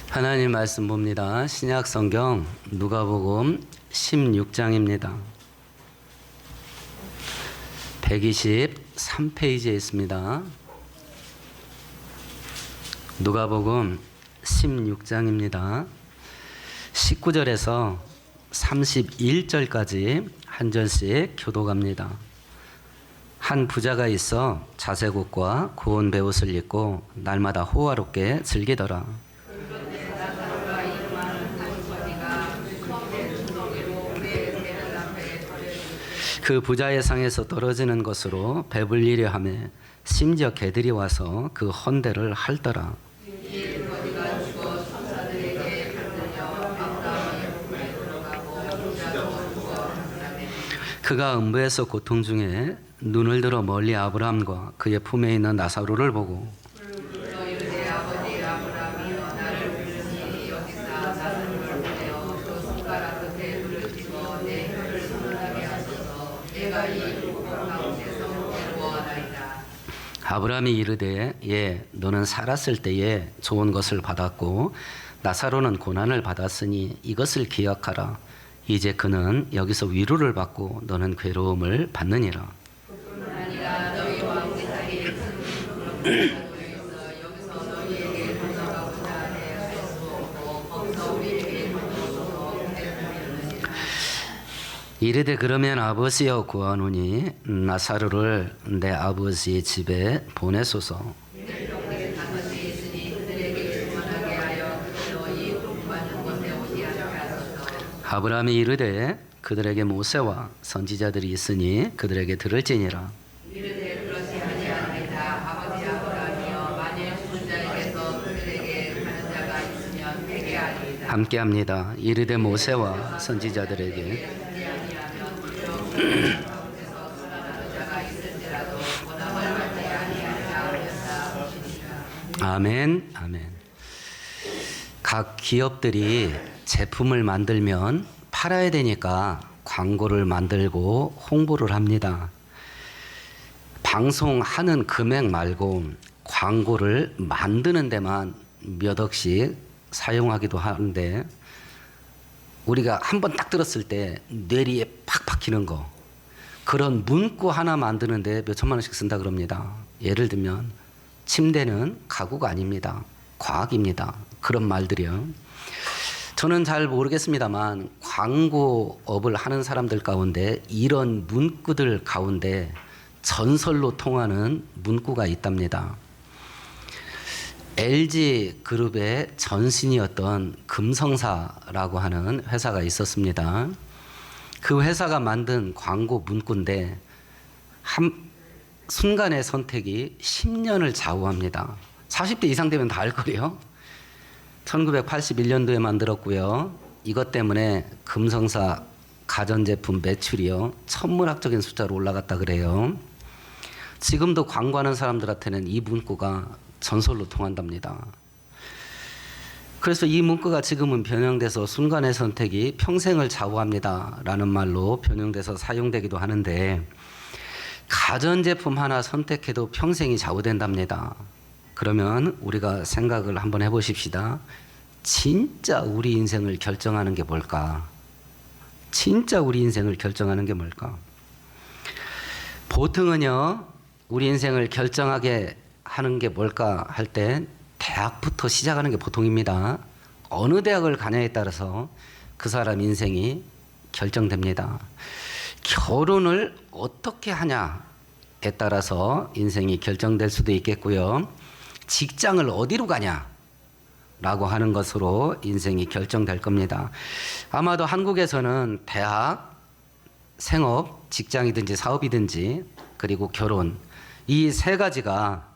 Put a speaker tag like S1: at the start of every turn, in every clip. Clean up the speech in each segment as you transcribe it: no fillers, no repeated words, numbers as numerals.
S1: 하나님 말씀 봅니다. 신약 성경 누가복음 16장입니다. 123페이지에 있습니다. 누가복음 16장입니다. 19절에서 31절까지 한 절씩 교독합니다. 한 부자가 있어 자색옷과 고운 베옷을 입고 날마다 호화롭게 즐기더라. 그 부자의 상에서 떨어지는 것으로 배불리려 하며 심지어 개들이 와서 그 헌대를 핥더라. 그가 음부에서 고통 중에 눈을 들어 멀리 아브라함과 그의 품에 있는 나사로를 보고 아브라함이 이르되 너는 살았을 때에 좋은 것을 받았고 나사로는 고난을 받았으니 이것을 기억하라. 이제 그는 여기서 위로를 받고 너는 괴로움을 받느니라. 이르되 그러면 아버지여 구하노니 나사로를 내 아버지 집에 보내소서. 아브라함이 이르되 그들에게 모세와 선지자들이 있으니 그들에게 들을지니라. 함께합니다. 이르되 모세와 선지자들에게 아멘, 아멘. 각 기업들이 제품을 만들면 팔아야 되니까 광고를 만들고 홍보를 합니다. 방송하는 금액 말고 광고를 만드는 데만 몇 억씩 사용하기도 하는데 우리가 한번 딱 들었을 때 뇌리에 팍 박히는 거, 그런 문구 하나 만드는데 몇 천만 원씩 쓴다 그럽니다. 예를 들면 침대는 가구가 아닙니다. 과학입니다. 그런 말들이요. 저는 잘 모르겠습니다만 광고업을 하는 사람들 가운데 이런 문구들 가운데 전설로 통하는 문구가 있답니다. LG그룹의 전신이었던 금성사라고 하는 회사가 있었습니다. 그 회사가 만든 광고 문구인데 한 순간의 선택이 10년을 좌우합니다. 40대 이상 되면 다 알 거래요. 1981년도에 만들었고요. 이것 때문에 금성사 가전제품 매출이요, 천문학적인 숫자로 올라갔다 그래요. 지금도 광고하는 사람들한테는 이 문구가 전설로 통한답니다. 그래서 이 문구가 지금은 변형돼서 순간의 선택이 평생을 좌우합니다 라는 말로 변형돼서 사용되기도 하는데, 가전제품 하나 선택해도 평생이 좌우된답니다. 그러면 우리가 생각을 한번 해보십시다. 진짜 우리 인생을 결정하는 게 뭘까? 진짜 우리 인생을 결정하는 게 뭘까? 보통은요, 우리 인생을 결정하게 하는 게 뭘까 할 때 대학부터 시작하는 게 보통입니다. 어느 대학을 가냐에 따라서 그 사람 인생이 결정됩니다. 결혼을 어떻게 하냐에 따라서 인생이 결정될 수도 있겠고요. 직장을 어디로 가냐라고 하는 것으로 인생이 결정될 겁니다. 아마도 한국에서는 대학, 생업, 직장이든지 사업이든지 그리고 결혼, 이 세 가지가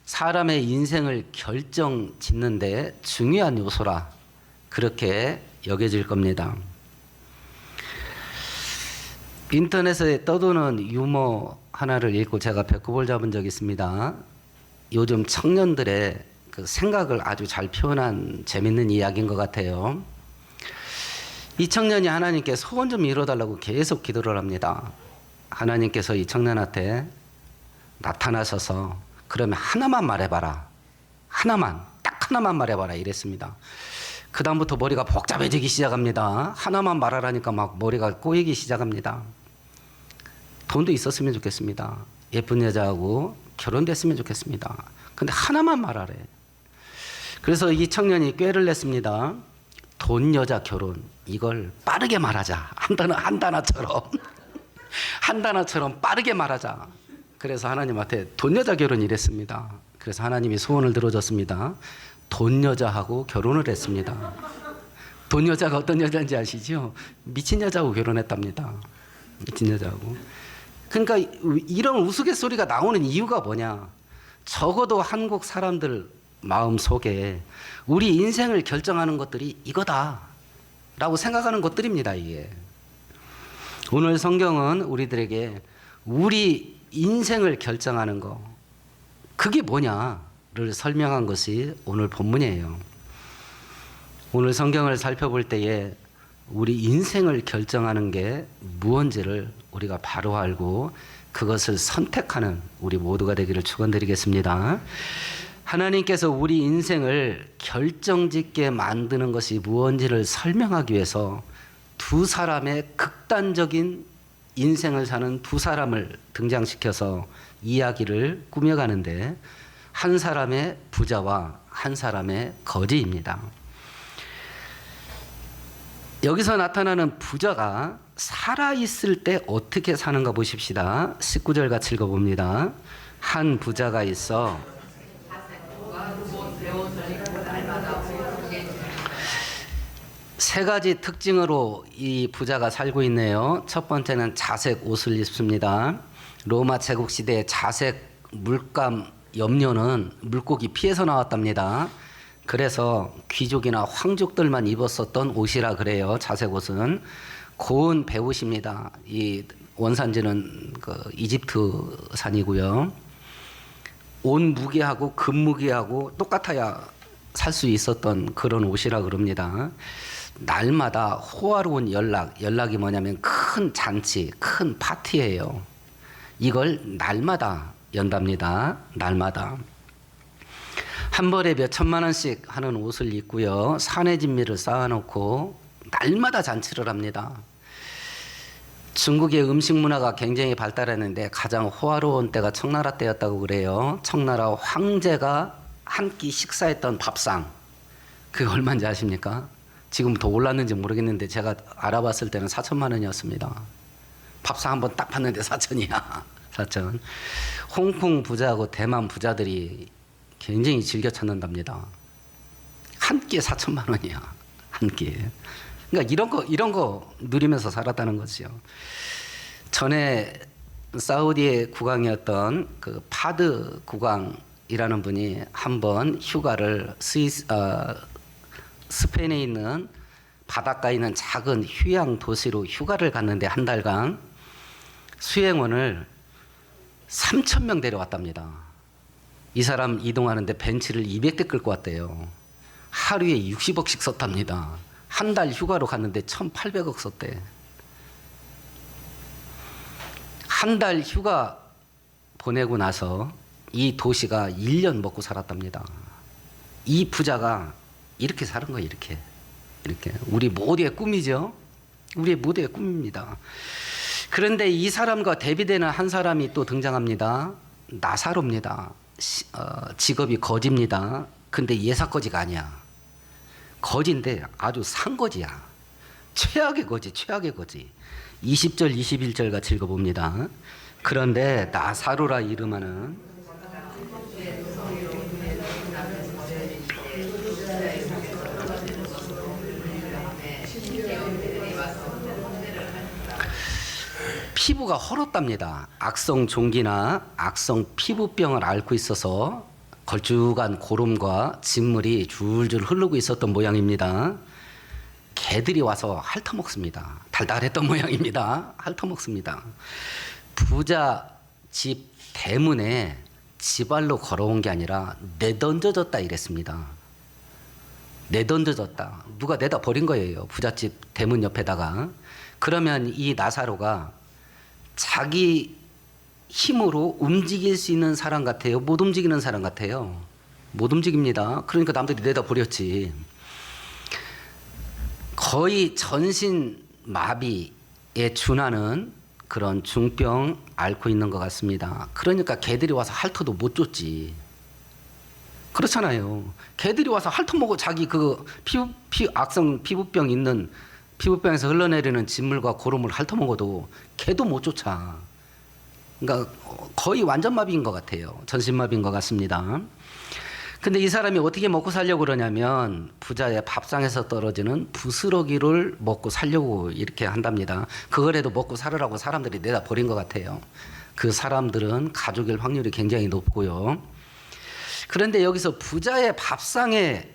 S1: 사람의 인생을 결정짓는데 중요한 요소라 그렇게 여겨질 겁니다. 인터넷에 떠도는 유머 하나를 읽고 제가 배꼽을 잡은 적이 있습니다. 요즘 청년들의 그 생각을 아주 잘 표현한 재밌는 이야기인 것 같아요. 이 청년이 하나님께 소원 좀 이뤄달라고 계속 기도를 합니다. 하나님께서 이 청년한테 나타나셔서 그러면 하나만 말해봐라. 하나만, 딱 하나만 말해봐라 이랬습니다. 그 다음부터 머리가 복잡해지기 시작합니다. 하나만 말하라니까 막 머리가 꼬이기 시작합니다. 돈도 있었으면 좋겠습니다. 예쁜 여자하고 결혼됐으면 좋겠습니다. 근데 하나만 말하래. 그래서 이 청년이 꾀를 냈습니다. 돈, 여자, 결혼 이걸 빠르게 말하자. 한 단어처럼 한 단어처럼 빠르게 말하자. 그래서 하나님한테 돈, 여자, 결혼 이랬습니다. 그래서 하나님이 소원을 들어줬습니다. 돈 여자하고 결혼을 했습니다. 돈 여자가 어떤 여자인지 아시죠? 미친 여자하고 결혼했답니다. 미친 여자하고. 그러니까 이런 우스갯소리가 나오는 이유가 뭐냐? 적어도 한국 사람들 마음 속에 우리 인생을 결정하는 것들이 이거다라고 생각하는 것들입니다. 이게. 오늘 성경은 우리들에게 우리 인생을 결정하는 거 그게 뭐냐를 설명한 것이 오늘 본문이에요. 오늘 성경을 살펴볼 때에 우리 인생을 결정하는 게 무언지를 우리가 바로 알고 그것을 선택하는 우리 모두가 되기를 축원드리겠습니다. 하나님께서 우리 인생을 결정짓게 만드는 것이 무언지를 설명하기 위해서 두 사람의 극단적인 인생을 사는 두 사람을 등장시켜서 이야기를 꾸며가는데 한 사람의 부자와 한 사람의 거지입니다. 여기서 나타나는 부자가 살아있을 때 어떻게 사는가 보십시다. 19절 같이 읽어봅니다. 한 부자가 있어 세 가지 특징으로 이 부자가 살고 있네요. 첫 번째는 자색 옷을 입습니다. 로마 제국 시대에 자색 물감 염료는 물고기 피에서 나왔답니다. 그래서 귀족이나 황족들만 입었었던 옷이라 그래요. 자색 옷은 고운 배옷입니다. 이 원산지는 그 이집트산이고요. 온 무게하고 금 무게하고 똑같아야 살 수 있었던 그런 옷이라 그럽니다. 날마다 호화로운 연락이 뭐냐면 큰 잔치, 큰 파티예요. 이걸 날마다 연답니다. 날마다. 한 벌에 몇 천만 원씩 하는 옷을 입고요. 산의 진미를 쌓아놓고 날마다 잔치를 합니다. 중국의 음식 문화가 굉장히 발달했는데 가장 호화로운 때가 청나라 때였다고 그래요. 청나라 황제가 한 끼 식사했던 밥상. 그게 얼마인지 아십니까? 지금 더 올랐는지 모르겠는데 제가 알아봤을 때는 4천만 원이었습니다. 밥상 한번 딱 봤는데 4천이야. 4천. 홍콩 부자하고 대만 부자들이 굉장히 즐겨 찾는답니다. 한 끼에 4천만 원이야. 한 끼에. 그러니까 이런 거 누리면서 살았다는 거죠. 전에 사우디의 국왕이었던 그 파드 국왕이라는 분이 한번 휴가를 스페인에 있는 바닷가에 있는 작은 휴양 도시로 휴가를 갔는데 한 달간 수행원을 3,000명 데려왔답니다. 이 사람 이동하는데 벤츠를 200대 끌고 왔대요. 하루에 60억씩 썼답니다. 한 달 휴가로 갔는데 1,800억 썼대. 한 달 휴가 보내고 나서 이 도시가 1년 먹고 살았답니다. 이 부자가 이렇게 사는 거예요. 이렇게. 우리 모두의 꿈이죠. 우리의 모두의 꿈입니다. 그런데 이 사람과 대비되는 한 사람이 또 등장합니다. 나사로입니다. 직업이 거지입니다. 근데 예사거지가 아니야. 거지인데 아주 상거지야. 최악의 거지. 20절 21절 같이 읽어봅니다. 그런데 나사로라 이름하는 피부가 헐었답니다. 악성 종기나 악성 피부병을 앓고 있어서 걸쭉한 고름과 진물이 줄줄 흐르고 있었던 모양입니다. 개들이 와서 핥아먹습니다. 달달했던 모양입니다. 핥아먹습니다. 부자 집 대문에 지발로 걸어온 게 아니라 내던져졌다 이랬습니다. 내던져졌다. 누가 내다 버린 거예요. 부잣집 대문 옆에다가. 그러면 이 나사로가 자기 힘으로 움직일 수 있는 사람 같아요? 못 움직이는 사람 같아요? 못 움직입니다. 그러니까 남들이 내다 버렸지. 거의 전신 마비에 준하는 그런 중병 앓고 있는 것 같습니다. 그러니까 개들이 와서 핥아도 못 줬지. 그렇잖아요. 개들이 와서 핥아먹어 자기 그 악성 피부병 있는 피부병에서 흘러내리는 진물과 고름을 핥아먹어도 개도 못 쫓아. 그러니까 거의 완전 마비인 것 같아요. 전신마비인 것 같습니다. 근데 이 사람이 어떻게 먹고 살려고 그러냐면 부자의 밥상에서 떨어지는 부스러기를 먹고 살려고 이렇게 한답니다. 그거라도 먹고 살으라고 사람들이 내다 버린 것 같아요. 그 사람들은 가족일 확률이 굉장히 높고요. 그런데 여기서 부자의 밥상에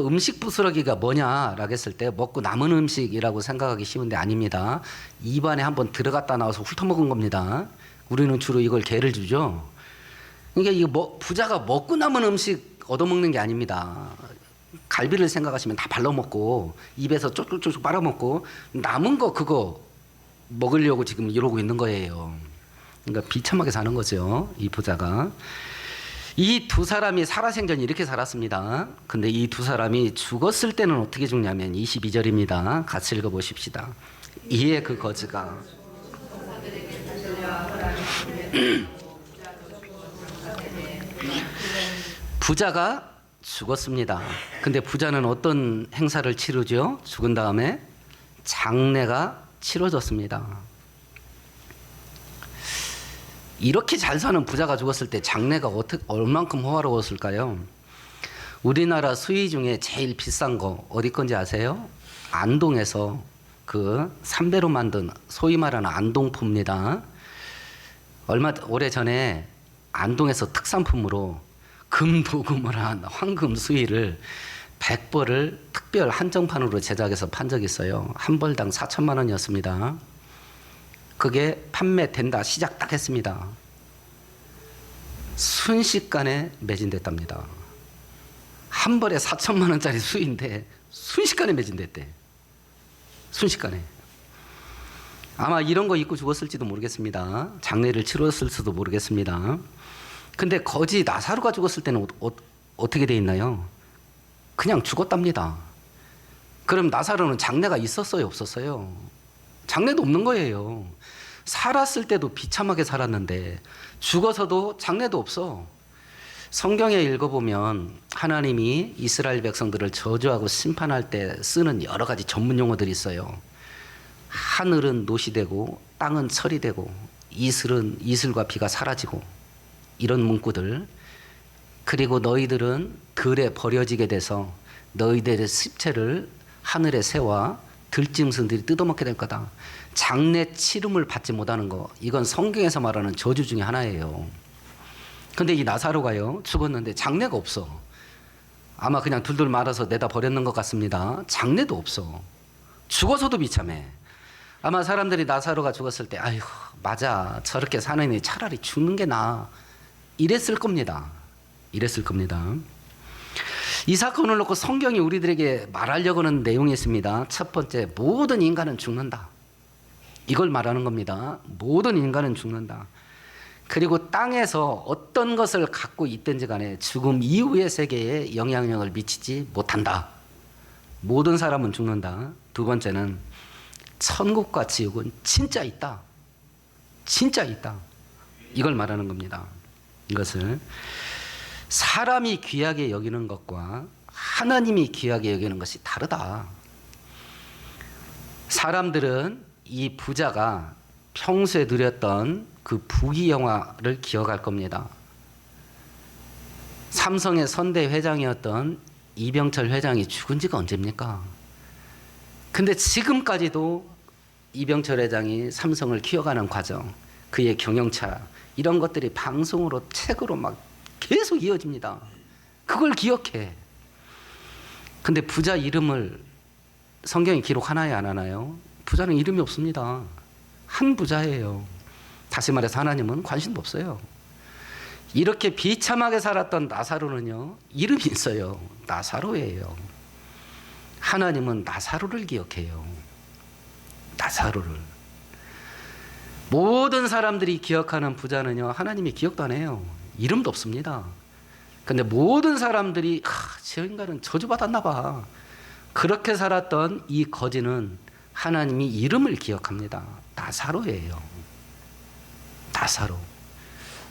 S1: 음식 부스러기가 뭐냐라고 했을 때 먹고 남은 음식이라고 생각하기 쉬운데 아닙니다. 입안에 한번 들어갔다 나와서 훑어먹은 겁니다. 우리는 주로 이걸 개를 주죠. 그러니까 이거 부자가 먹고 남은 음식 얻어먹는 게 아닙니다. 갈비를 생각하시면 다 발라먹고 입에서 쪽쪽쪽 빨아먹고 남은 거 그거 먹으려고 지금 이러고 있는 거예요. 그러니까 비참하게 사는 거죠. 이 부자가. 이 두 사람이 살아생전 이렇게 살았습니다. 근데 이 두 사람이 죽었을 때는 어떻게 죽냐면 22절입니다. 같이 읽어보십시다. 이에 그 거지가 부자가 죽었습니다. 근데 부자는 어떤 행사를 치르죠? 죽은 다음에 장례가 치러졌습니다. 이렇게 잘 사는 부자가 죽었을 때 장례가 얼만큼 호화로웠을까요? 우리나라 수의 중에 제일 비싼 거 어디 건지 아세요? 안동에서 그 삼배로 만든 소위 말하는 안동포입니다. 오래전에 안동에서 특산품으로 금도금을 한 황금 수의를 100벌을 특별 한정판으로 제작해서 판 적이 있어요. 한 벌당 4천만 원이었습니다. 그게 판매된다 시작 딱 했습니다. 순식간에 매진됐답니다. 한 벌에 4천만 원짜리 수의인데 순식간에 매진됐대. 순식간에. 아마 이런 거 입고 죽었을지도 모르겠습니다. 장례를 치렀을지도 모르겠습니다. 근데 거지 나사로가 죽었을 때는 어떻게 돼 있나요? 그냥 죽었답니다. 그럼 나사로는 장례가 있었어요, 없었어요? 장례도 없는 거예요. 살았을 때도 비참하게 살았는데 죽어서도 장례도 없어. 성경에 읽어보면 하나님이 이스라엘 백성들을 저주하고 심판할 때 쓰는 여러 가지 전문 용어들이 있어요. 하늘은 노시 되고 땅은 철이 되고 이슬과 비가 사라지고 이런 문구들. 그리고 너희들은 들에 버려지게 돼서 너희들의 시체를 하늘의 새와 들짐승들이 뜯어먹게 될 거다. 장례 치름을 받지 못하는 거, 이건 성경에서 말하는 저주 중에 하나예요. 근데 이 나사로가요, 죽었는데 장례가 없어. 아마 그냥 둘둘 말아서 내다 버렸는 것 같습니다. 장례도 없어. 죽어서도 비참해. 아마 사람들이 나사로가 죽었을 때 아휴 맞아 저렇게 사느니 차라리 죽는 게 나아 이랬을 겁니다. 이랬을 겁니다. 이 사건을 놓고 성경이 우리들에게 말하려고 하는 내용이 있습니다. 첫 번째, 모든 인간은 죽는다. 이걸 말하는 겁니다. 모든 인간은 죽는다. 그리고 땅에서 어떤 것을 갖고 있든지 간에 죽음 이후의 세계에 영향력을 미치지 못한다. 모든 사람은 죽는다. 두 번째는 천국과 지옥은 진짜 있다. 진짜 있다. 이걸 말하는 겁니다. 이것을 사람이 귀하게 여기는 것과 하나님이 귀하게 여기는 것이 다르다. 사람들은 이 부자가 평소에 누렸던 그 부귀영화를 기억할 겁니다. 삼성의 선대 회장이었던 이병철 회장이 죽은 지가 언제입니까? 근데 지금까지도 이병철 회장이 삼성을 키워가는 과정, 그의 경영차 이런 것들이 방송으로 책으로 막 계속 이어집니다. 그걸 기억해. 근데 부자 이름을 성경이 기록하나요, 안 하나요? 부자는 이름이 없습니다. 한 부자예요. 다시 말해서 하나님은 관심도 없어요. 이렇게 비참하게 살았던 나사로는요, 이름이 있어요. 나사로예요. 하나님은 나사로를 기억해요. 나사로를. 모든 사람들이 기억하는 부자는요, 하나님이 기억도 안 해요. 이름도 없습니다. 근데 모든 사람들이 저 인간은 저주받았나 봐. 그렇게 살았던 이 거지는 하나님이 이름을 기억합니다. 나사로예요. 나사로.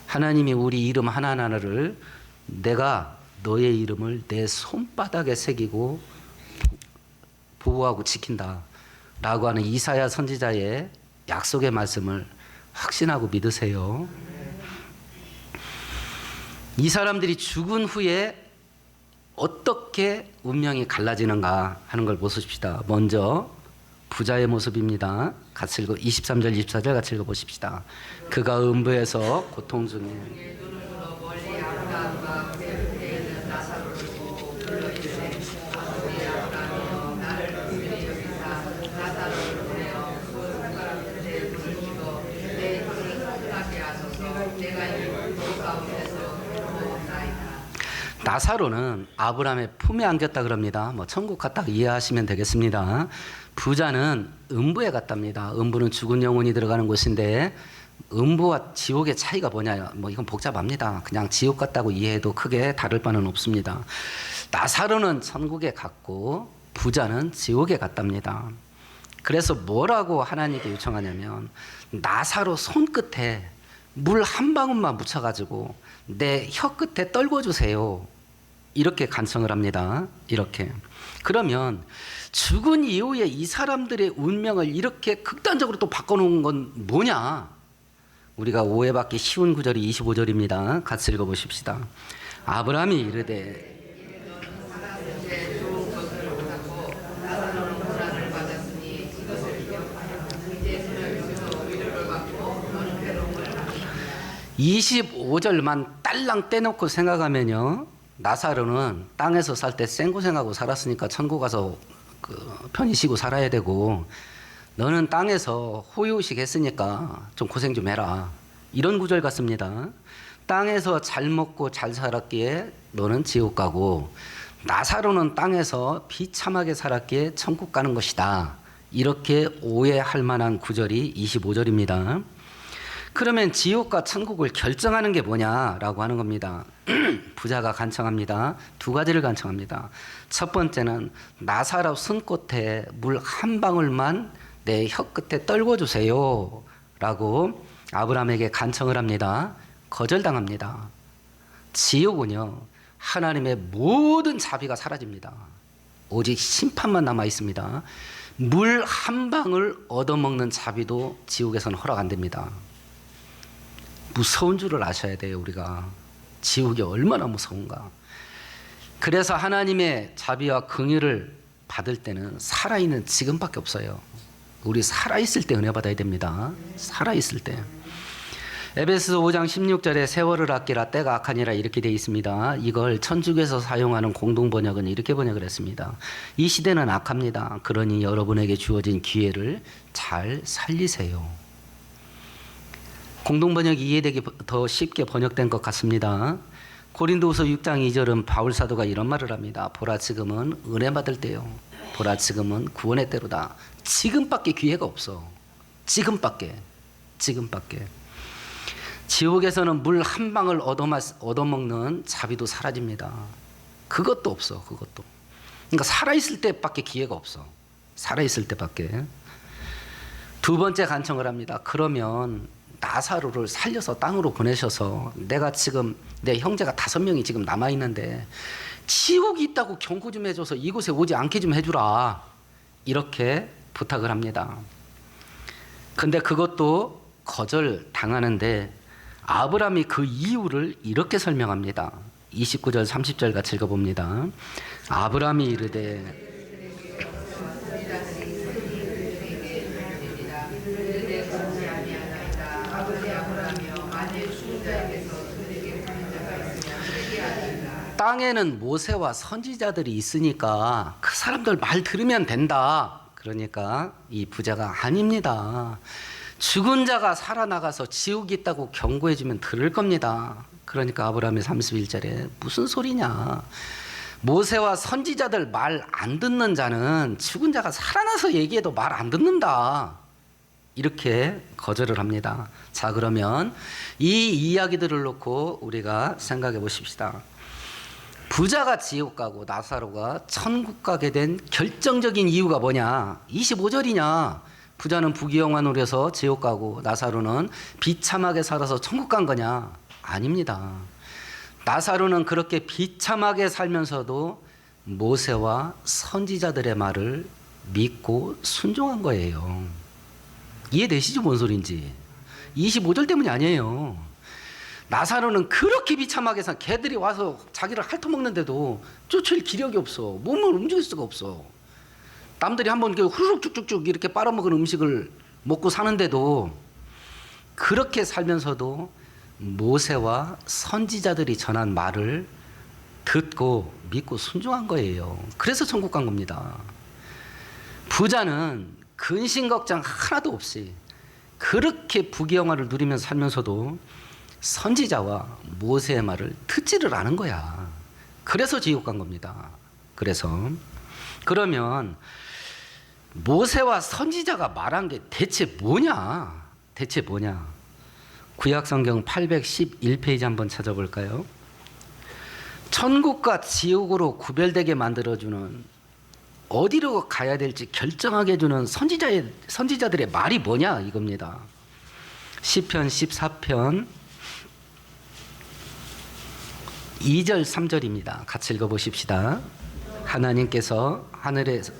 S1: 하나님이 우리 이름 하나하나를 내가 너의 이름을 내 손바닥에 새기고 보호하고 지킨다 라고 하는 이사야 선지자의 약속의 말씀을 확신하고 믿으세요. 이 사람들이 죽은 후에 어떻게 운명이 갈라지는가 하는 걸 보십시다. 먼저 부자의 모습입니다. 같이 읽어 23절 24절 같이 읽어 보십시다. 그가 음부에서 고통 중에 나사로는 아브라함의 품에 안겼다 그럽니다. 천국 갔다 이해하시면 되겠습니다. 부자는 음부에 갔답니다. 음부는 죽은 영혼이 들어가는 곳인데 음부와 지옥의 차이가 뭐냐? 이건 복잡합니다. 그냥 지옥 같다고 이해해도 크게 다를 바는 없습니다. 나사로는 천국에 갔고 부자는 지옥에 갔답니다. 그래서 뭐라고 하나님께 요청하냐면 나사로 손끝에 물 한 방울만 묻혀가지고 내 혀 끝에 떨궈주세요. 이렇게 간청을 합니다. 이렇게. 그러면 죽은 이후에 이 사람들의 운명을 이렇게 극단적으로 또 바꿔놓은 건 뭐냐? 우리가 오해받기 쉬운 구절이 25절입니다. 같이 읽어보십시다. 아브라함이 이르되 (25절만) 딸랑 떼놓고 생각하면요, 나사로는 땅에서 살 때 생고생하고 살았으니까 천국 가서 편히 쉬고 살아야 되고, 너는 땅에서 호의호식 했으니까 좀 고생 좀 해라, 이런 구절 같습니다. 땅에서 잘 먹고 잘 살았기에 너는 지옥 가고 나사로는 땅에서 비참하게 살았기에 천국 가는 것이다, 이렇게 오해할 만한 구절이 25절입니다. 그러면 지옥과 천국을 결정하는 게 뭐냐라고 하는 겁니다. 부자가 간청합니다. 두 가지를 간청합니다. 첫 번째는 나사로 손끝에 물 한 방울만 내 혀 끝에 떨궈주세요 라고 아브라함에게 간청을 합니다. 거절당합니다. 지옥은요, 하나님의 모든 자비가 사라집니다. 오직 심판만 남아 있습니다. 물 한 방울 얻어먹는 자비도 지옥에서는 허락 안 됩니다. 무서운 줄을 아셔야 돼요. 우리가 지옥이 얼마나 무서운가. 그래서 하나님의 자비와 긍휼을 받을 때는 살아있는 지금밖에 없어요. 우리 살아있을 때 은혜 받아야 됩니다. 살아있을 때. 에베소서 5장 16절에 세월을 아끼라 때가 악하니라 이렇게 되어 있습니다. 이걸 천주교에서 사용하는 공동번역은 이렇게 번역을 했습니다. 이 시대는 악합니다. 그러니 여러분에게 주어진 기회를 잘 살리세요. 공동번역이 이해되기 더 쉽게 번역된 것 같습니다. 고린도후서 6장 2절은 바울 사도가 이런 말을 합니다. 보라 지금은 은혜 받을 때요, 보라 지금은 구원의 때로다. 지금밖에 기회가 없어. 지금밖에. 지옥에서는 물 한 방울 얻어먹는 자비도 사라집니다. 그것도 없어. 그것도. 그러니까 살아있을 때밖에 기회가 없어. 살아있을 때밖에. 두 번째 간청을 합니다. 그러면 나사로를 살려서 땅으로 보내셔서 내가 지금 내 형제가 5명이 지금 남아있는데 지옥이 있다고 경고 좀 해줘서 이곳에 오지 않게 좀 해주라, 이렇게 부탁을 합니다. 근데 그것도 거절당하는데 아브라함이 그 이유를 이렇게 설명합니다. 29절 30절 같이 읽어봅니다. 아브라함이 이르되 땅에는 모세와 선지자들이 있으니까 그 사람들 말 들으면 된다. 그러니까 이 부자가 아닙니다. 죽은 자가 살아나가서 지옥이 있다고 경고해주면 들을 겁니다. 그러니까 아브라함이 31절에 무슨 소리냐, 모세와 선지자들 말 안 듣는 자는 죽은 자가 살아나서 얘기해도 말 안 듣는다, 이렇게 거절을 합니다. 자, 그러면 이 이야기들을 놓고 우리가 생각해 보십시다. 부자가 지옥 가고 나사로가 천국 가게 된 결정적인 이유가 뭐냐? 25절이냐? 부자는 부귀영화 누려서 지옥 가고 나사로는 비참하게 살아서 천국 간 거냐? 아닙니다. 나사로는 그렇게 비참하게 살면서도 모세와 선지자들의 말을 믿고 순종한 거예요. 이해되시죠? 뭔 소린지. 25절 때문이 아니에요. 나사로는 그렇게 비참하게 산, 개들이 와서 자기를 핥아먹는데도 쫓을 기력이 없어. 몸을 움직일 수가 없어. 남들이 한번 후루룩 쭉쭉쭉 이렇게 빨아먹은 음식을 먹고 사는데도 그렇게 살면서도 모세와 선지자들이 전한 말을 듣고 믿고 순종한 거예요. 그래서 천국 간 겁니다. 부자는 근심 걱정 하나도 없이 그렇게 부귀영화를 누리면서 살면서도 선지자와 모세의 말을 듣지를 않은 거야. 그래서 지옥 간 겁니다. 그래서 그러면 모세와 선지자가 말한 게 대체 뭐냐? 대체 뭐냐? 구약성경 811페이지 한번 찾아볼까요? 천국과 지옥으로 구별되게 만들어주는, 어디로 가야 될지 결정하게 해주는 선지자들의 말이 뭐냐, 이겁니다. 시편 14편 2절 3절입니다. 같이 읽어보십시다. 하나님께서 하늘에서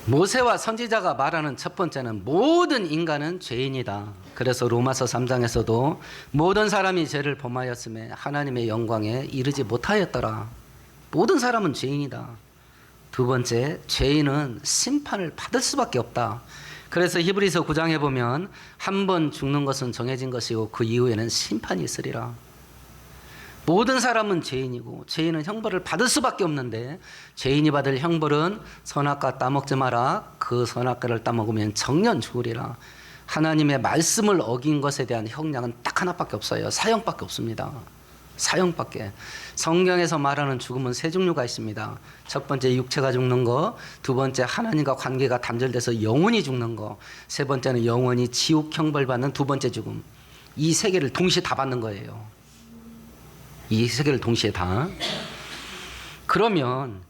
S1: 모세와 선지자가 말하는 첫 번째는 모든 인간은 죄인이다. 그래서 로마서 3장에서도 모든 사람이 죄를 범하였음에 하나님의 영광에 이르지 못하였더라. 모든 사람은 죄인이다. 두 번째, 죄인은 심판을 받을 수밖에 없다. 그래서 히브리서 9장에 보면 한 번 죽는 것은 정해진 것이고 그 이후에는 심판이 있으리라. 모든 사람은 죄인이고 죄인은 형벌을 받을 수밖에 없는데, 죄인이 받을 형벌은 선악과 따먹지 마라. 그 선악과를 따먹으면 정년 죽으리라. 하나님의 말씀을 어긴 것에 대한 형량은 딱 하나밖에 없어요. 사형밖에 없습니다. 사형밖에. 성경에서 말하는 죽음은 세 종류가 있습니다. 첫 번째 육체가 죽는 거, 두 번째 하나님과 관계가 단절돼서 영혼이 죽는 거, 세 번째는 영혼이 지옥 형벌 받는 두 번째 죽음. 이 세 개를 동시에 다 받는 거예요. 이 세 개를 동시에 다. 그러면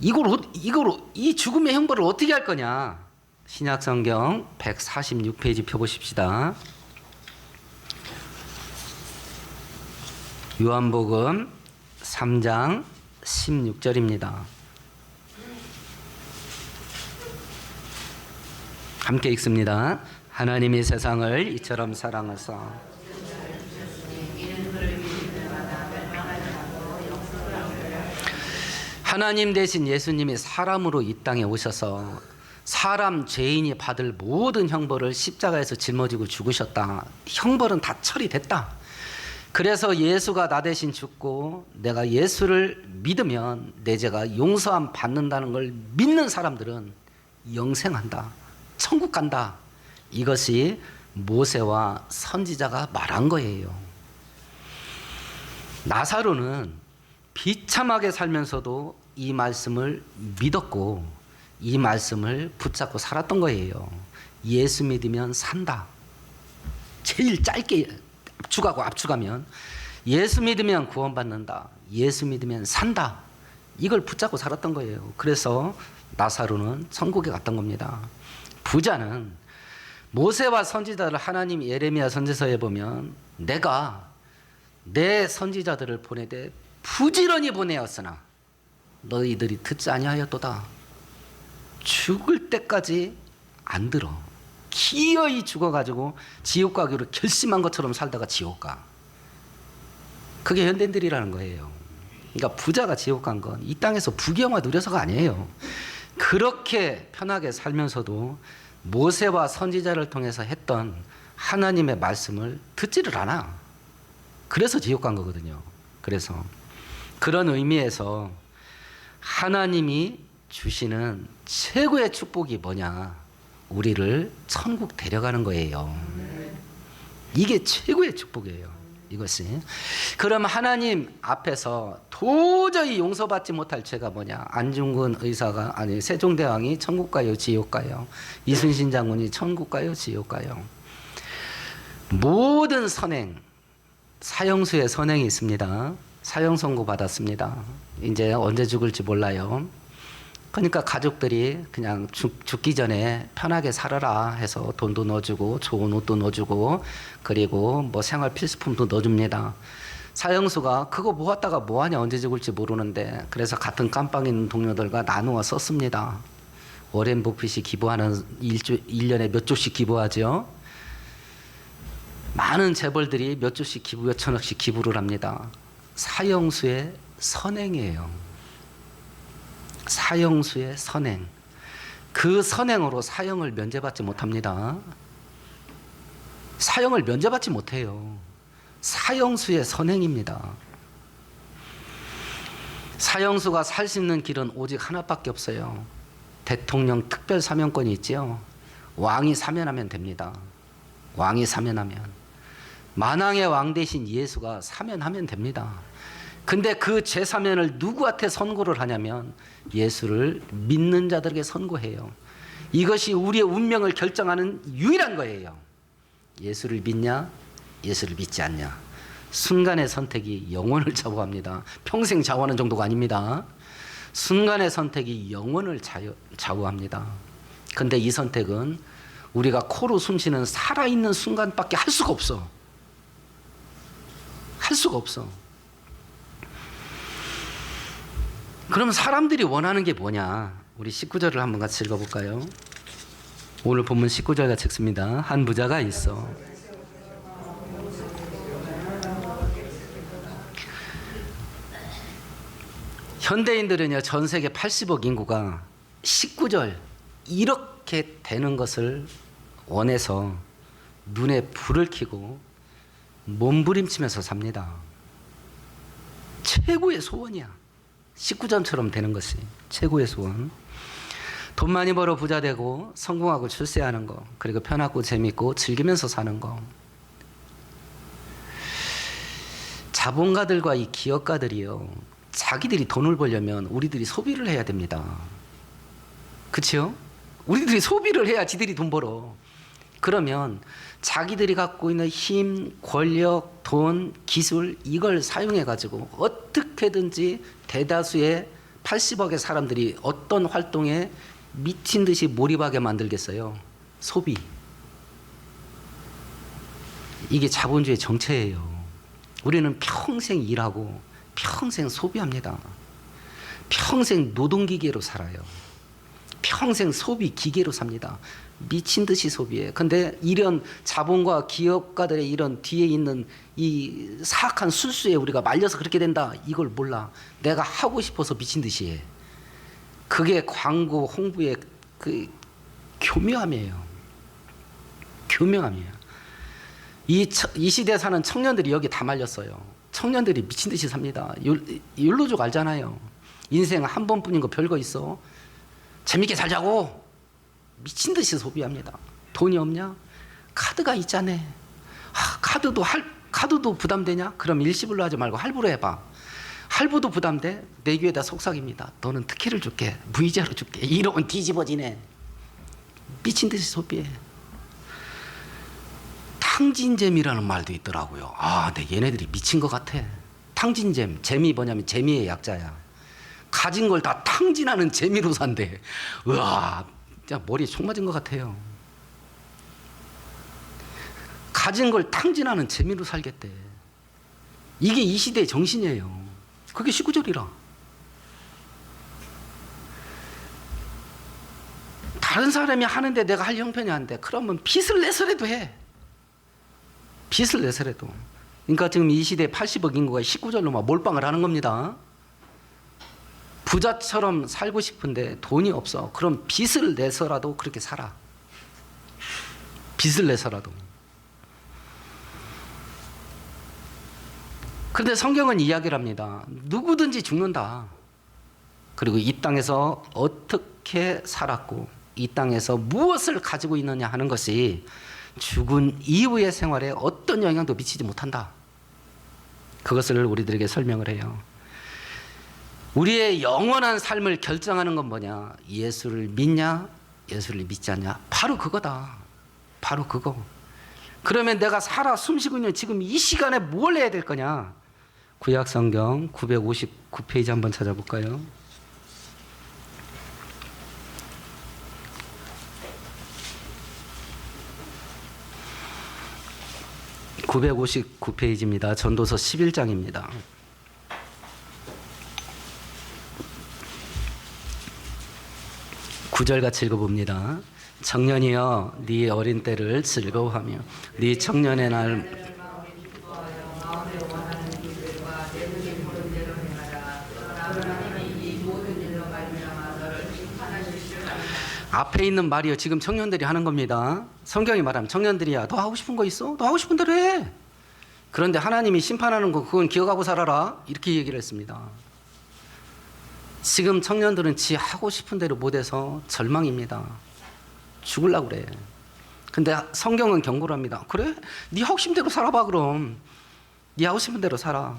S1: 이 죽음의 형벌을 어떻게 할 거냐? 신약성경 146페이지 펴보십시다. 요한복음 3장 16절입니다. 함께 읽습니다. 하나님이 세상을 이처럼 사랑하사 하나님 대신 예수님이 사람으로 이 땅에 오셔서 사람 죄인이 받을 모든 형벌을 십자가에서 짊어지고 죽으셨다. 형벌은 다 처리됐다. 그래서 예수가 나 대신 죽고 내가 예수를 믿으면 내 죄가 용서함 받는다는 걸 믿는 사람들은 영생한다. 천국 간다. 이것이 모세와 선지자가 말한 거예요. 나사로는 비참하게 살면서도 이 말씀을 믿었고 이 말씀을 붙잡고 살았던 거예요. 예수 믿으면 산다. 제일 짧게 압축하면 예수 믿으면 구원받는다. 예수 믿으면 산다. 이걸 붙잡고 살았던 거예요. 그래서 나사로는 천국에 갔던 겁니다. 부자는 모세와 선지자를 하나님 예레미야 선지서에 보면 내가 내 선지자들을 보내되 부지런히 보내었으나 너희들이 듣지 아니하였도다. 죽을 때까지 안 들어. 기어이 죽어가지고 지옥 가기로 결심한 것처럼 살다가 지옥 가. 그게 현대인들이라는 거예요. 그러니까 부자가 지옥 간 건 이 땅에서 부귀영화 누려서가 아니에요. 그렇게 편하게 살면서도 모세와 선지자를 통해서 했던 하나님의 말씀을 듣지를 않아. 그래서 지옥 간 거거든요. 그래서 그런 의미에서 하나님이 주시는 최고의 축복이 뭐냐? 우리를 천국 데려가는 거예요. 이게 최고의 축복이에요. 이것이. 그럼 하나님 앞에서 도저히 용서받지 못할 죄가 뭐냐? 안중근 의사가 아니 세종대왕이 천국 가요, 지옥 가요? 이순신 장군이 천국 가요, 지옥 가요? 모든 선행, 사형수의 선행이 있습니다. 사형 선고 받았습니다. 이제 언제 죽을지 몰라요. 그러니까 가족들이 그냥 죽기 전에 편하게 살아라 해서 돈도 넣어주고 좋은 옷도 넣어주고 그리고 뭐 생활 필수품도 넣어줍니다. 사형수가 그거 모았다가 뭐하냐, 언제 죽을지 모르는데, 그래서 같은 깜빵 있는 동료들과 나누어 썼습니다. 워렌 버핏이 기부하는 1년에 몇 조씩 기부하죠. 많은 재벌들이 몇 조씩 기부, 몇 천억씩 기부를 합니다. 사형수의 선행이에요. 사형수의 선행. 그 선행으로 사형을 면제받지 못합니다. 사형을 면제받지 못해요. 사형수의 선행입니다. 사형수가 살 수 있는 길은 오직 하나밖에 없어요. 대통령 특별 사면권이 있죠. 왕이 사면하면 됩니다. 왕이 사면하면. 만왕의 왕 대신 예수가 사면하면 됩니다. 근데 그 제사면을 누구한테 선고를 하냐면 예수를 믿는 자들에게 선고해요. 이것이 우리의 운명을 결정하는 유일한 거예요. 예수를 믿냐, 예수를 믿지 않냐. 순간의 선택이 영혼을 좌우합니다. 평생 좌우하는 정도가 아닙니다. 순간의 선택이 영혼을 좌우합니다. 근데 이 선택은 우리가 코로 숨쉬는 살아있는 순간밖에 할 수가 없어. 할 수가 없어. 그럼 사람들이 원하는 게 뭐냐? 우리 19절을 한번 같이 읽어볼까요? 오늘 본문 19절 같이 읽습니다. 한 부자가 있어. 현대인들은요, 전 세계 80억 인구가 19절 이렇게 되는 것을 원해서 눈에 불을 켜고 몸부림치면서 삽니다. 최고의 소원이야. 19전처럼 되는 것이 최고의 소원. 돈 많이 벌어 부자 되고 성공하고 출세하는 거, 그리고 편하고 재밌고 즐기면서 사는 거. 자본가들과 이 기업가들이요, 자기들이 돈을 벌려면 우리들이 소비를 해야 됩니다. 그렇죠? 우리들이 소비를 해야 지들이 돈 벌어. 그러면 자기들이 갖고 있는 힘, 권력, 돈, 기술, 이걸 사용해 가지고 어떻게든지 대다수의 80억의 사람들이 어떤 활동에 미친 듯이 몰입하게 만들겠어요? 소비. 이게 자본주의 정체예요. 우리는 평생 일하고 평생 소비합니다. 평생 노동기계로 살아요. 평생 소비 기계로 삽니다. 미친 듯이 소비해. 근데 이런 자본과 기업가들의 이런 뒤에 있는 이 사악한 술수에 우리가 말려서 그렇게 된다, 이걸 몰라. 내가 하고 싶어서 미친 듯이 해. 그게 광고 홍보의 그 교묘함이에요. 교묘함이에요. 이 시대에 사는 청년들이 여기 다 말렸어요. 청년들이 미친 듯이 삽니다. 율로족 알잖아요. 인생 한 번뿐인 거 별거 있어. 재밌게 살자고 미친 듯이 소비합니다. 돈이 없냐? 카드가 있잖아. 카드도 부담되냐? 그럼 일시불로 하지 말고 할부로 해봐. 할부도 부담돼? 내 귀에다 속삭입니다. 너는 특혜를 줄게. 무이자로 줄게. 이러면 뒤집어지네. 미친 듯이 소비해. 탕진잼이라는 말도 있더라고요. 네, 얘네들이 미친 것 같아. 탕진잼. 재미 뭐냐면 재미의 약자야. 가진 걸 다 탕진하는 재미로 산대. 으아, 진짜 머리에 총 맞은 것 같아요. 가진 걸 탕진하는 재미로 살겠대. 이게 이 시대의 정신이에요. 그게 19절이라. 다른 사람이 하는데 내가 할 형편이 안 돼. 그러면 빚을 내서라도 해. 빚을 내서라도. 그러니까 지금 이 시대 80억 인구가 19절로 막 몰빵을 하는 겁니다. 부자처럼 살고 싶은데 돈이 없어. 그럼 빚을 내서라도 그렇게 살아. 빚을 내서라도. 그런데 성경은 이야기를 합니다. 누구든지 죽는다. 그리고 이 땅에서 어떻게 살았고 이 땅에서 무엇을 가지고 있느냐 하는 것이 죽은 이후의 생활에 어떤 영향도 미치지 못한다. 그것을 우리들에게 설명을 해요. 우리의 영원한 삶을 결정하는 건 뭐냐? 예수를 믿냐? 예수를 믿지 않냐? 바로 그거다. 바로 그거. 그러면 내가 살아 숨쉬고 있는 지금 이 시간에 뭘 해야 될 거냐? 구약성경 959페이지 한번 찾아볼까요? 959페이지입니다. 전도서 11장입니다. 9절 같이 읽어봅니다. 청년이여 네 어린 때를 즐거워하며 네 청년의 날 앞에 있는 말이요. 지금 청년들이 하는 겁니다. 성경이 말하면 청년들이야. 너 하고 싶은 거 있어? 너 하고 싶은 대로 해. 그런데 하나님이 심판하는 거 그건 기억하고 살아라. 이렇게 얘기를 했습니다. 지금 청년들은 지 하고 싶은 대로 못해서 절망입니다. 죽으려고 그래. 근데 성경은 경고를 합니다. 그래? 네 하고 싶은 대로 살아봐 그럼. 네 하고 싶은 대로 살아.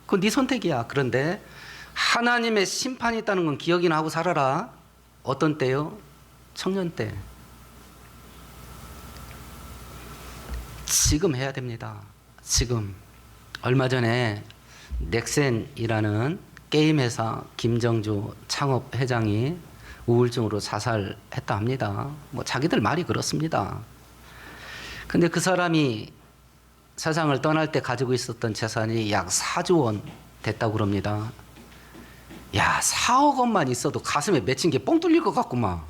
S1: 그건 네 선택이야. 그런데 하나님의 심판이 있다는 건 기억이나 하고 살아라. 어떤 때요? 청년 때. 지금 해야 됩니다. 지금. 얼마 전에 넥센이라는 게임 회사 김정주 창업 회장이 우울증으로 자살했다 합니다. 뭐 자기들 말이 그렇습니다. 근데 그 사람이 세상을 떠날 때 가지고 있었던 재산이 약 4조 원 됐다고 그럽니다. 야, 4억 원만 있어도 가슴에 맺힌 게 뻥 뚫릴 것 같구만.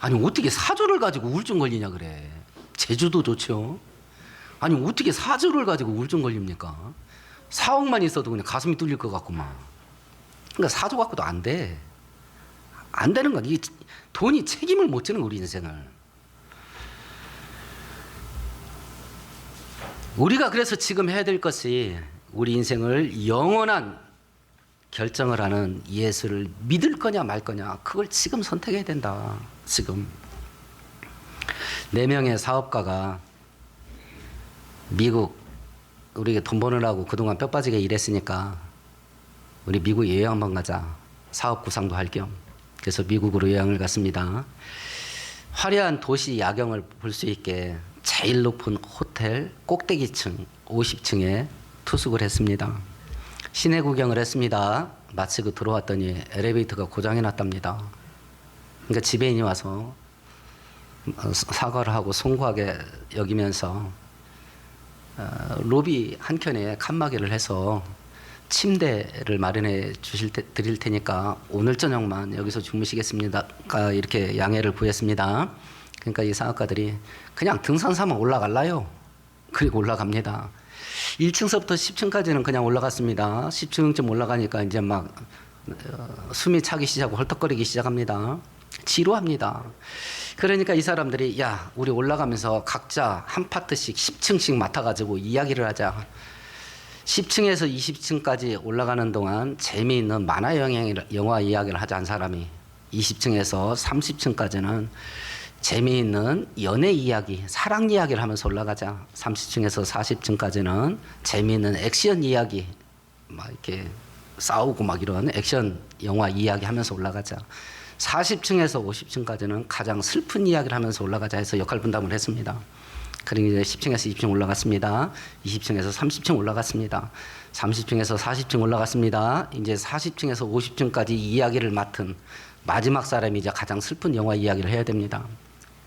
S1: 아니 어떻게 4조를 가지고 우울증 걸리냐 그래. 제주도 좋죠. 아니 어떻게 4조를 가지고 우울증 걸립니까? 4억만 있어도 그냥 가슴이 뚫릴 것 같구만. 그러니까 4조 갖고도 안 돼. 안 되는 건 이 돈이 책임을 못 지는 우리 인생을. 우리가 그래서 지금 해야 될 것이 우리 인생을 영원한 결정을 하는 예수를 믿을 거냐 말 거냐 그걸 지금 선택해야 된다. 지금 4명의 사업가가 미국 우리에게 돈 버느라고 그동안 뼈 빠지게 일했으니까 우리 미국 여행 한번 가자. 사업 구상도 할 겸. 그래서 미국으로 여행을 갔습니다. 화려한 도시 야경을 볼 수 있게 제일 높은 호텔 꼭대기층 50층에 투숙을 했습니다. 시내 구경을 했습니다. 마치고 들어왔더니 엘리베이터가 고장이 났답니다. 그러니까 지배인이 와서 사과를 하고 송구하게 여기면서 로비 한켠에 칸막이를 해서 침대를 마련해 드릴 테니까 오늘 저녁만 여기서 주무시겠습니다. 이렇게 양해를 구했습니다. 그러니까 이 사업가들이 그냥 등산사만 올라갈라요. 그리고 올라갑니다. 1층서부터 10층까지는 그냥 올라갔습니다. 10층쯤 올라가니까 이제 막 숨이 차기 시작하고 헐떡거리기 시작합니다. 지루합니다. 그러니까 이 사람들이 야 우리 올라가면서 각자 한 파트씩 10층씩 맡아가지고 이야기를 하자. 10층에서 20층까지 올라가는 동안 재미있는 만화 영화 이야기를 하자 한 사람이 20층에서 30층까지는 재미있는 연애 이야기, 사랑 이야기를 하면서 올라가자. 30층에서 40층까지는 재미있는 액션 이야기, 막 이렇게 싸우고 막 이런 액션 영화 이야기 하면서 올라가자. 40층에서 50층까지는 가장 슬픈 이야기를 하면서 올라가자 해서 역할 분담을 했습니다. 그리고 이제 10층에서 20층 올라갔습니다. 20층에서 30층 올라갔습니다. 30층에서 40층 올라갔습니다. 이제 40층에서 50층까지 이야기를 맡은 마지막 사람이 이제 가장 슬픈 영화 이야기를 해야 됩니다.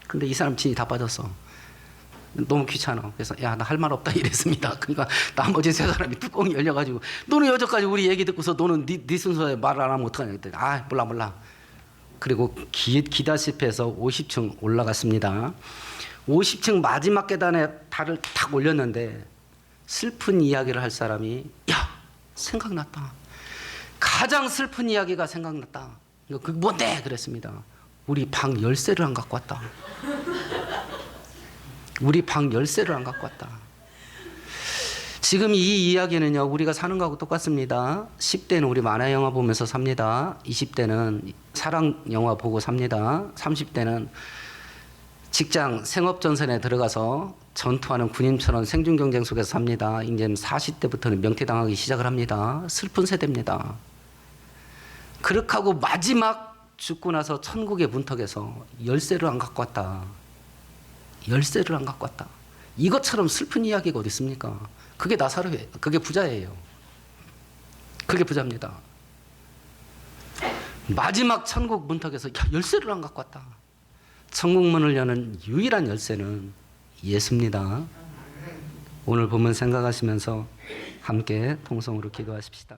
S1: 근데 이 사람 진이 다 빠졌어. 너무 귀찮아. 그래서 야, 나 할 말 없다 이랬습니다. 그러니까 나머지 3사람이 뚜껑이 열려가지고 너는 여태까지 우리 얘기 듣고서 너는 네 순서에 말을 안 하면 어떡하냐 그랬더니 아 몰라. 그리고 기다시피해서 50층 올라갔습니다. 50층 마지막 계단에 발을 탁 올렸는데 슬픈 이야기를 할 사람이 야 생각났다. 가장 슬픈 이야기가 생각났다. 그게 뭔데? 그랬습니다. 우리 방 열쇠를 안 갖고 왔다. 우리 방 열쇠를 안 갖고 왔다. 지금 이 이야기는요, 우리가 사는 거하고 똑같습니다. 10대는 우리 만화 영화 보면서 삽니다. 20대는 사랑 영화 보고 삽니다. 30대는 직장 생업전선에 들어가서 전투하는 군인처럼 생존 경쟁 속에서 삽니다. 이제 40대부터는 명퇴당하기 시작을 합니다. 슬픈 세대입니다. 그렇게 하고 마지막 죽고 나서 천국의 문턱에서 열쇠를 안 갖고 왔다. 열쇠를 안 갖고 왔다. 이것처럼 슬픈 이야기가 어디 있습니까? 그게 나사로예요. 그게 부자예요. 그게 부자입니다. 마지막 천국 문턱에서 열쇠를 안 갖고 왔다. 천국문을 여는 유일한 열쇠는 예수입니다. 오늘 본문 생각하시면서 함께 통성으로 기도하십시다.